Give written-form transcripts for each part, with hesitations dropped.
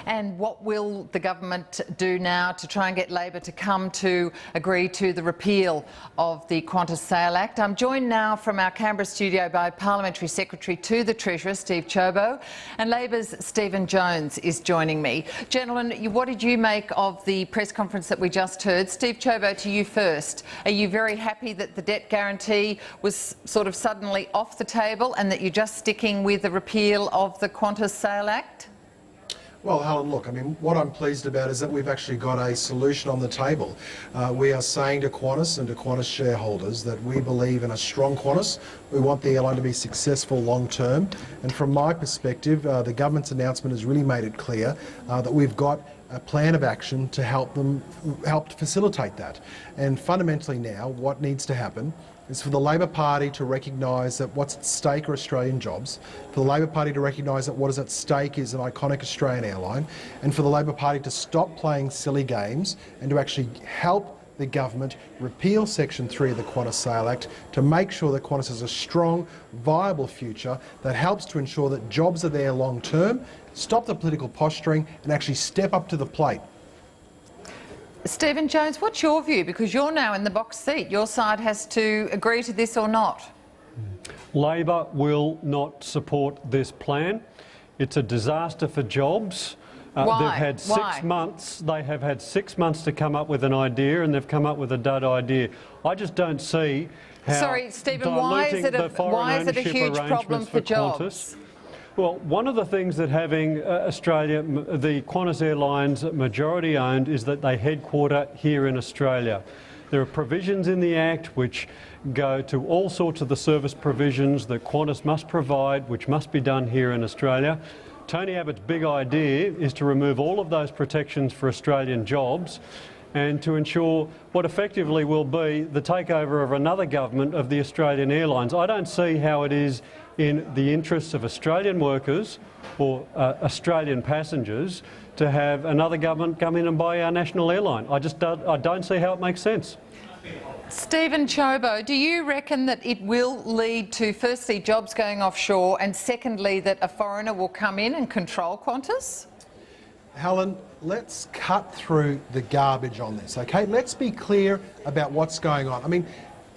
And what will the government do now to try and get Labor to come to agree to the repeal of the Qantas Sale Act? I'm joined now from our Canberra studio by Parliamentary Secretary to the Treasurer, Steve Ciobo, and Labor's Stephen Jones is joining me. Gentlemen, what did you make of the press conference that we just heard? Steve Ciobo, to you first. Are you very happy that the debt guarantee was sort of suddenly off the table and that you're just sticking with the repeal of the Qantas Sale Act? Well, Helen, look, I mean, what I'm pleased about is that we've actually got a solution on the table. We are saying to Qantas and to Qantas shareholders that we believe in a strong Qantas. We want the airline to be successful long term. And from my perspective, the government's announcement has really made it clear that we've got a plan of action to help to facilitate that. And fundamentally now, what needs to happen is for the Labor Party to recognise that what's at stake are Australian jobs, for the Labor Party to recognise that what is at stake is an iconic Australian airline, and for the Labor Party to stop playing silly games and to actually help the government repeal Section 3 of the Qantas Sale Act to make sure that Qantas has a strong, viable future that helps to ensure that jobs are there long term, stop the political posturing and actually step up to the plate. Stephen Jones, what's your view? Because you're now in the box seat. Your side has to agree to this or not. Labor will not support this plan. It's a disaster for jobs. Why? They've had 6 months. They have had 6 months to come up with an idea, and they've come up with a dud idea. I just don't see how. Sorry, Stephen. Why is it a huge problem for jobs? Well, one of the things that having Australia, the Qantas Airlines majority owned, is that they headquarter here in Australia. There are provisions in the Act which go to all sorts of the service provisions that Qantas must provide, which must be done here in Australia. Tony Abbott's big idea is to remove all of those protections for Australian jobs and to ensure what effectively will be the takeover of another government of the Australian Airlines. I don't see how it is in the interests of Australian workers or Australian passengers to have another government come in and buy our national airline. I don't see how it makes sense. Stephen Ciobo, do you reckon that it will lead to, firstly, jobs going offshore, and secondly, that a foreigner will come in and control Qantas? Helen, let's cut through the garbage on this, okay? Let's be clear about what's going on. I mean,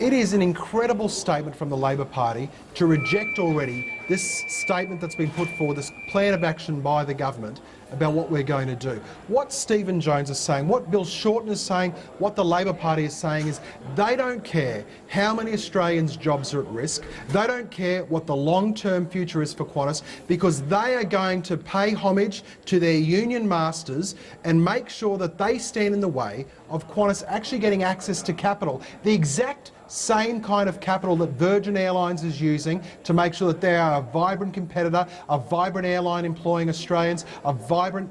it is an incredible statement from the Labor Party to reject already this statement that's been put forward, this plan of action by the government about what we're going to do. What Stephen Jones is saying, what Bill Shorten is saying, what the Labor Party is saying is they don't care how many Australians' jobs are at risk. They don't care what the long-term future is for Qantas, because they are going to pay homage to their union masters and make sure that they stand in the way of Qantas actually getting access to capital, the exact same kind of capital that Virgin Airlines is using to make sure that they are a vibrant competitor, a vibrant airline employing Australians, a vibrant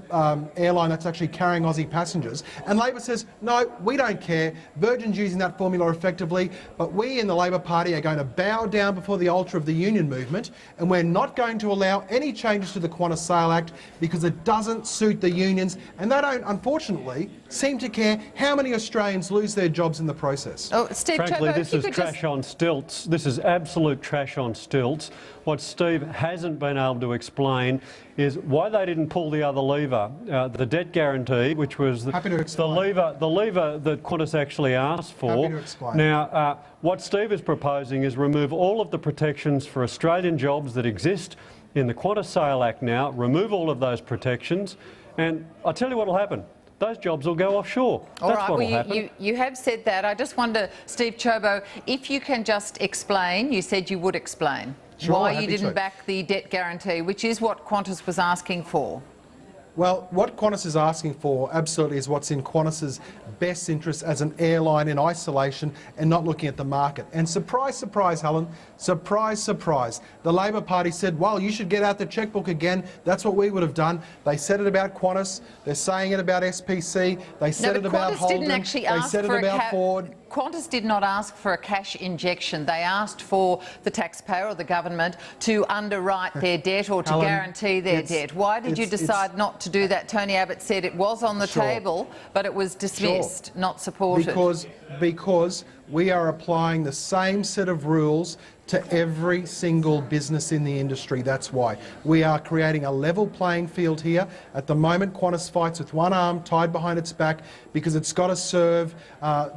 airline that's actually carrying Aussie passengers. And Labor says, no, we don't care. Virgin's using that formula effectively, but we in the Labor Party are going to bow down before the altar of the union movement, and we're not going to allow any changes to the Qantas Sale Act because it doesn't suit the unions, and they don't, unfortunately, seem to care how many Australians lose their jobs in the process. Oh, Steve, frankly, Ciobo, this is trash on stilts. This is absolute trash on stilts. What Steve hasn't been able to explain is why they didn't pull the other lever, the debt guarantee, which was the lever that Qantas actually asked for. Happy to explain. Now, what Steve is proposing is remove all of the protections for Australian jobs that exist in the Qantas Sale Act now, remove all of those protections, and I'll tell you what will happen. Those jobs will go offshore. That's what will happen. You have said that. I just wonder, Steve Ciobo, if you can just explain, you said you would explain, sure, why you didn't back the debt guarantee, which is what Qantas was asking for. Well, what Qantas is asking for absolutely is what's in Qantas's best interest as an airline in isolation and not looking at the market. And surprise, surprise, Helen, surprise, surprise, the Labor Party said, well, you should get out the chequebook again. That's what we would have done. They said it about Qantas. They're saying it about SPC. They said it about Holden. They said it about Ford. Qantas did not ask for a cash injection. They asked for the taxpayer or the government to underwrite their debt or to Helen, guarantee their debt. Why did you decide not to do that? Tony Abbott said it was on the table, but it was dismissed, not supported. Because We are applying the same set of rules to every single business in the industry. That's why. We are creating a level playing field here. At the moment, Qantas fights with one arm tied behind its back because it's got to serve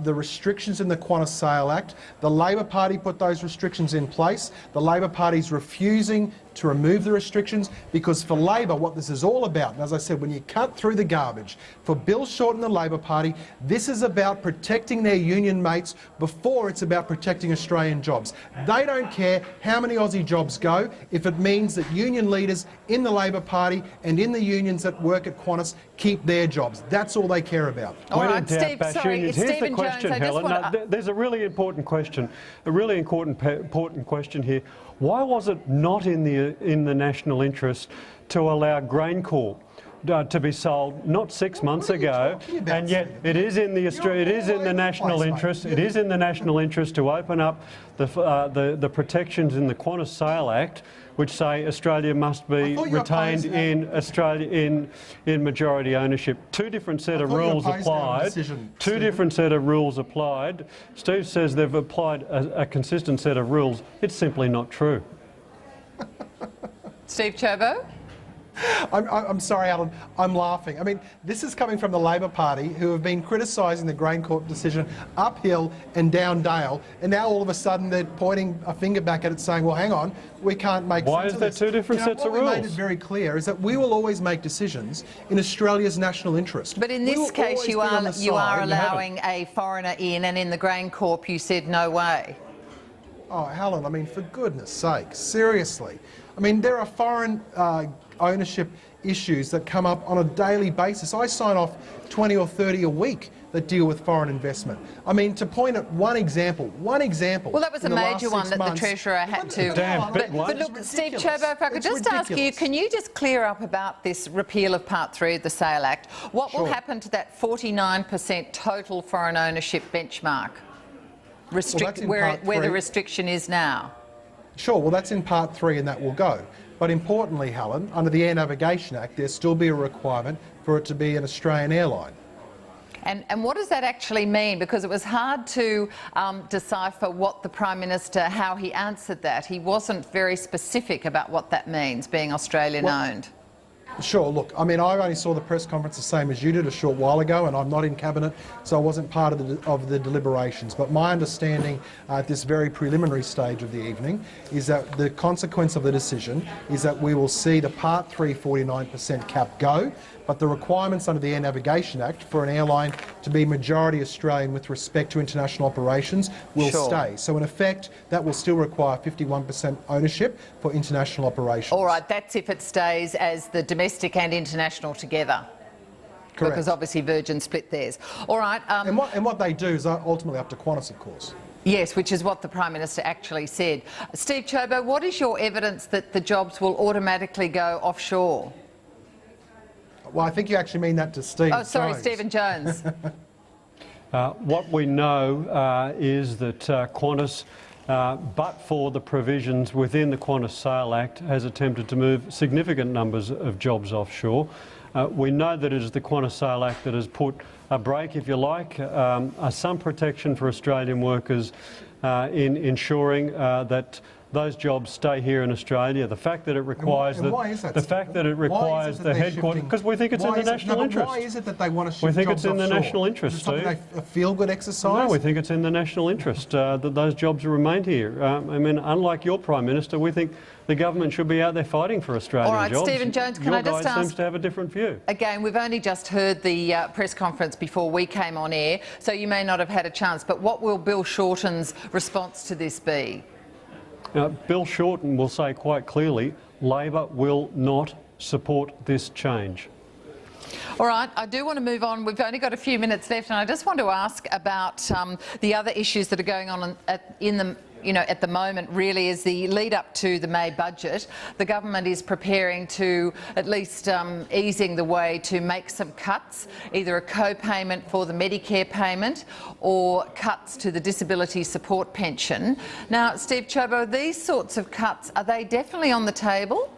the restrictions in the Qantas Sale Act. The Labor Party put those restrictions in place. The Labor Party is refusing to remove the restrictions because for Labor, what this is all about, and as I said, when you cut through the garbage, for Bill Shorten and the Labor Party, this is about protecting their union mates before it's about protecting Australian jobs. They don't care how many Aussie jobs go if it means that union leaders in the Labor Party and in the unions that work at Qantas keep their jobs. That's all they care about. All right, Steve, sorry, Here's Stephen the question, Jones, Helen. No, there's a really important question, important question here. Why was it not in the national interest to allow GrainCorp to be sold not 6 months ago, and yet it is in the national interest. It is in the national interest to open up the protections in the Qantas Sale Act, which say Australia must be retained in majority ownership. Two different set of rules applied. Two different set of rules applied. Steve says they've applied a consistent set of rules. It's simply not true. Steve Ciobo? I'm sorry, Alan, I'm laughing. I mean, this is coming from the Labor Party, who have been criticising the GrainCorp decision uphill and down dale, and now all of a sudden they're pointing a finger back at it saying, well, hang on, we can't make sense of this. Why is there two different sets of rules? What we made it very clear is that we will always make decisions in Australia's national interest. But in this case, you are allowing a foreigner in, and in the GrainCorp you said no way. Oh, Helen, I mean, for goodness sake, seriously. I mean, there are foreign ownership issues that come up on a daily basis. I sign off 20 or 30 a week that deal with foreign investment. I mean, to point at one example. Well, that was a major one that the Treasurer had to... But look, Steve Ciobo, if I could just ask you, can you just clear up about this repeal of Part 3 of the Sale Act? What will happen to that 49% total foreign ownership benchmark, where the restriction is now? Sure, well, that's in Part 3 and that will go. But importantly, Helen, under the Air Navigation Act, there'll still be a requirement for it to be an Australian airline. And what does that actually mean? Because it was hard to decipher what the Prime Minister, how he answered that. He wasn't very specific about what that means, being Australian-owned. Sure, look, I mean, I only saw the press conference the same as you did a short while ago, and I'm not in Cabinet, so I wasn't part of the deliberations. But my understanding at this very preliminary stage of the evening is that the consequence of the decision is that we will see the Part 3 49% cap go, but the requirements under the Air Navigation Act for an airline to be majority Australian with respect to international operations will stay. So in effect, that will still require 51% ownership for international operations. All right, that's if it stays as the domestic and international together. Correct. Because obviously Virgin split theirs. All right. And what they do is ultimately up to Qantas, of course. Yes, which is what the Prime Minister actually said. Steve Ciobo, what is your evidence that the jobs will automatically go offshore? Well, I think you actually mean that to Steve Jones. Oh, sorry, Stephen Jones. What we know is that Qantas, but for the provisions within the Qantas Sale Act, has attempted to move significant numbers of jobs offshore. We know that it is the Qantas Sale Act that has put a brake, if you like, some protection for Australian workers in ensuring that those jobs stay here in Australia. The fact that it requires the headquarters, because we think it's in the national interest. Why is it that they want to ship We think jobs it's in the offshore? national interest, Is it something Steve. a feel-good exercise? No, we think it's in the national interest that those jobs remain here. I mean, unlike your Prime Minister, we think the government should be out there fighting for Australian jobs. All right, Stephen Jones, can I just ask... Your guy seems to have a different view. Again, we've only just heard the press conference before we came on air, so you may not have had a chance, but what will Bill Shorten's response to this be? Bill Shorten will say quite clearly, Labor will not support this change. All right, I do want to move on. We've only got a few minutes left, and I just want to ask about the other issues that are going on at the moment, really, is the lead up to the May budget. The government is preparing to at least easing the way to make some cuts, either a co-payment for the Medicare payment or cuts to the disability support pension. Now, Steve Ciobo, these sorts of cuts, are they definitely on the table?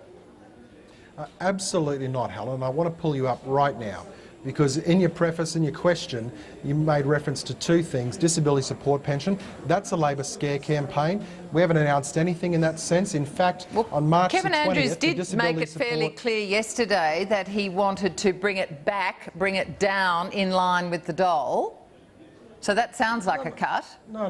Absolutely not, Helen. I want to pull you up right now. because in your preface and your question, you made reference to two things: disability support pension. That's a Labor scare campaign. We haven't announced anything in that sense. In fact, on March Kevin the 20th, Andrews the did disability make it fairly support... clear yesterday that he wanted to bring it back, bring it down in line with the dole. So that sounds like a cut. No.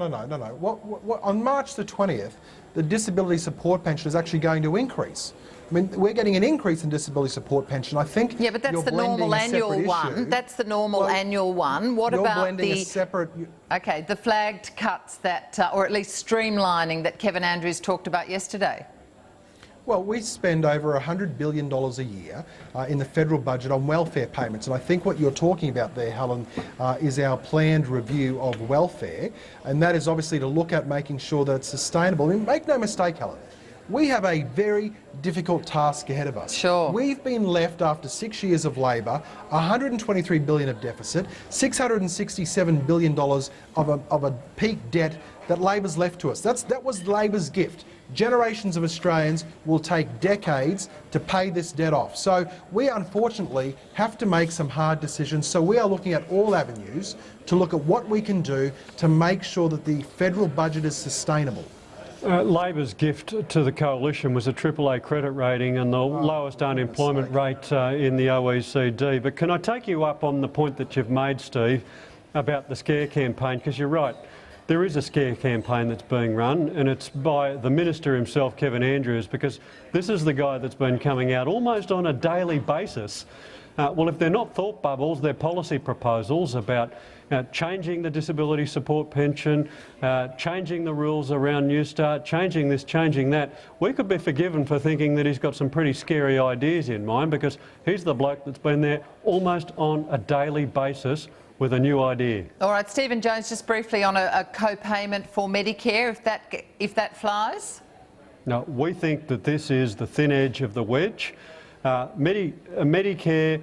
On March the 20th, the disability support pension is actually going to increase. I mean, we're getting an increase in disability support pension. I think. Yeah, but that's the normal annual one. That's the normal annual one. What about the separate? Okay, the flagged cuts that, or at least streamlining that Kevin Andrews talked about yesterday? Well, we spend over $100 billion a year in the federal budget on welfare payments, and I think what you're talking about there, Helen, is our planned review of welfare, and that is obviously to look at making sure that it's sustainable. I mean, make no mistake, Helen, we have a very difficult task ahead of us. Sure. We've been left, after 6 years of Labor, $123 billion of deficit, $667 billion of a peak debt that Labor's left to us. That was Labor's gift. Generations of Australians will take decades to pay this debt off. So we unfortunately have to make some hard decisions. So we are looking at all avenues to look at what we can do to make sure that the federal budget is sustainable. Labor's gift to the coalition was a AAA credit rating and the lowest unemployment rate in the OECD. But can I take you up on the point that you've made, Steve, about the scare campaign? Because you're right, there is a scare campaign that's being run, and it's by the minister himself, Kevin Andrews, because this is the guy that's been coming out almost on a daily basis. Well, if they're not thought bubbles, they're policy proposals about changing the disability support pension, changing the rules around New Start, changing this, changing that. We could be forgiven for thinking that he's got some pretty scary ideas in mind, because he's the bloke that's been there almost on a daily basis with a new idea. All right, Stephen Jones, just briefly on a co-payment for Medicare, if that flies? No, we think that this is the thin edge of the wedge. Medicare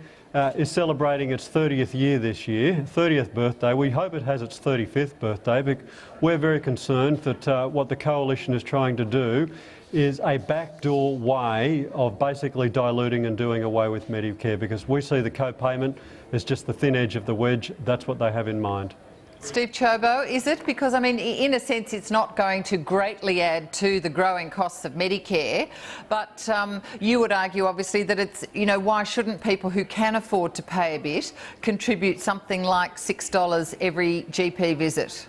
is celebrating its 30th year this year, 30th birthday. We hope it has its 35th birthday, but we're very concerned that what the coalition is trying to do is a backdoor way of basically diluting and doing away with Medicare, because we see the co-payment as just the thin edge of the wedge. That's what they have in mind. Steve Ciobo, is it? Because, I mean, in a sense, it's not going to greatly add to the growing costs of Medicare, but you would argue, obviously, that it's, you know, why shouldn't people who can afford to pay a bit contribute something like $6 every GP visit?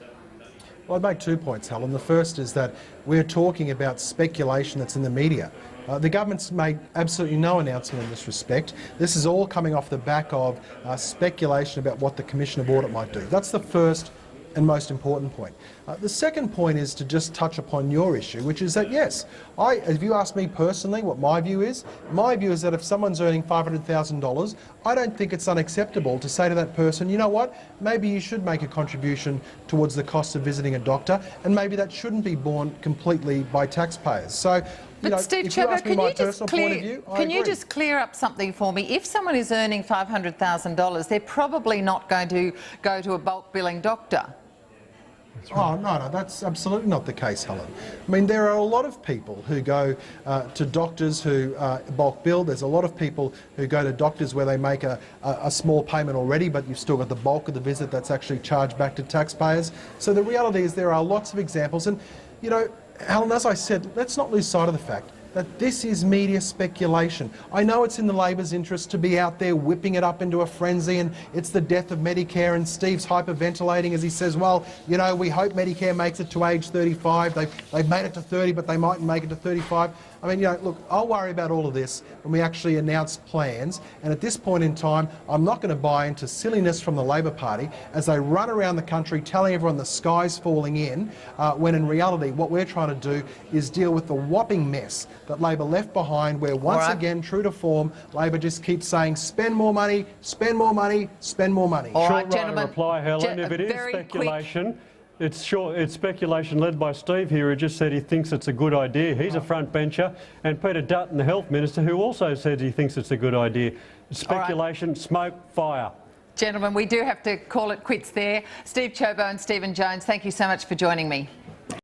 Well, I'd make 2 points, Helen. The first is that we're talking about speculation that's in the media. The government's made absolutely no announcement in this respect. This is all coming off the back of speculation about what the Commission of Audit might do. That's the first and most important point. The second point is to just touch upon your issue, which is that, yes, if you ask me personally what my view is that if someone's earning $500,000, I don't think it's unacceptable to say to that person, you know what, maybe you should make a contribution towards the cost of visiting a doctor, and maybe that shouldn't be borne completely by taxpayers. So, but Steve Ciobo, can you just clear up something for me? If someone is earning $500,000, they're probably not going to go to a bulk billing doctor. Oh, no, that's absolutely not the case, Helen. I mean, there are a lot of people who go to doctors who bulk bill. There's a lot of people who go to doctors where they make a small payment already, but you've still got the bulk of the visit that's actually charged back to taxpayers. So the reality is there are lots of examples. And, you know, Helen, as I said, let's not lose sight of the fact that this is media speculation. I know it's in the Labor's interest to be out there whipping it up into a frenzy, and it's the death of Medicare, and Steve's hyperventilating as he says, well, you know, we hope Medicare makes it to age 35. They've made it to 30, but they mightn't make it to 35. I mean, you know, look, I'll worry about all of this when we actually announce plans, and at this point in time, I'm not going to buy into silliness from the Labor Party as they run around the country telling everyone the sky's falling in, when in reality what we're trying to do is deal with the whopping mess that Labor left behind, where once again, true to form, Labor just keeps saying spend more money, spend more money, spend more money. All right, gentlemen. Reply, Helen. If it is speculation, it's speculation led by Steve here, who just said he thinks it's a good idea. He's a front bencher, and Peter Dutton, the Health Minister, who also said he thinks it's a good idea. Speculation, smoke, fire. Gentlemen, we do have to call it quits there. Steve Ciobo and Stephen Jones, thank you so much for joining me.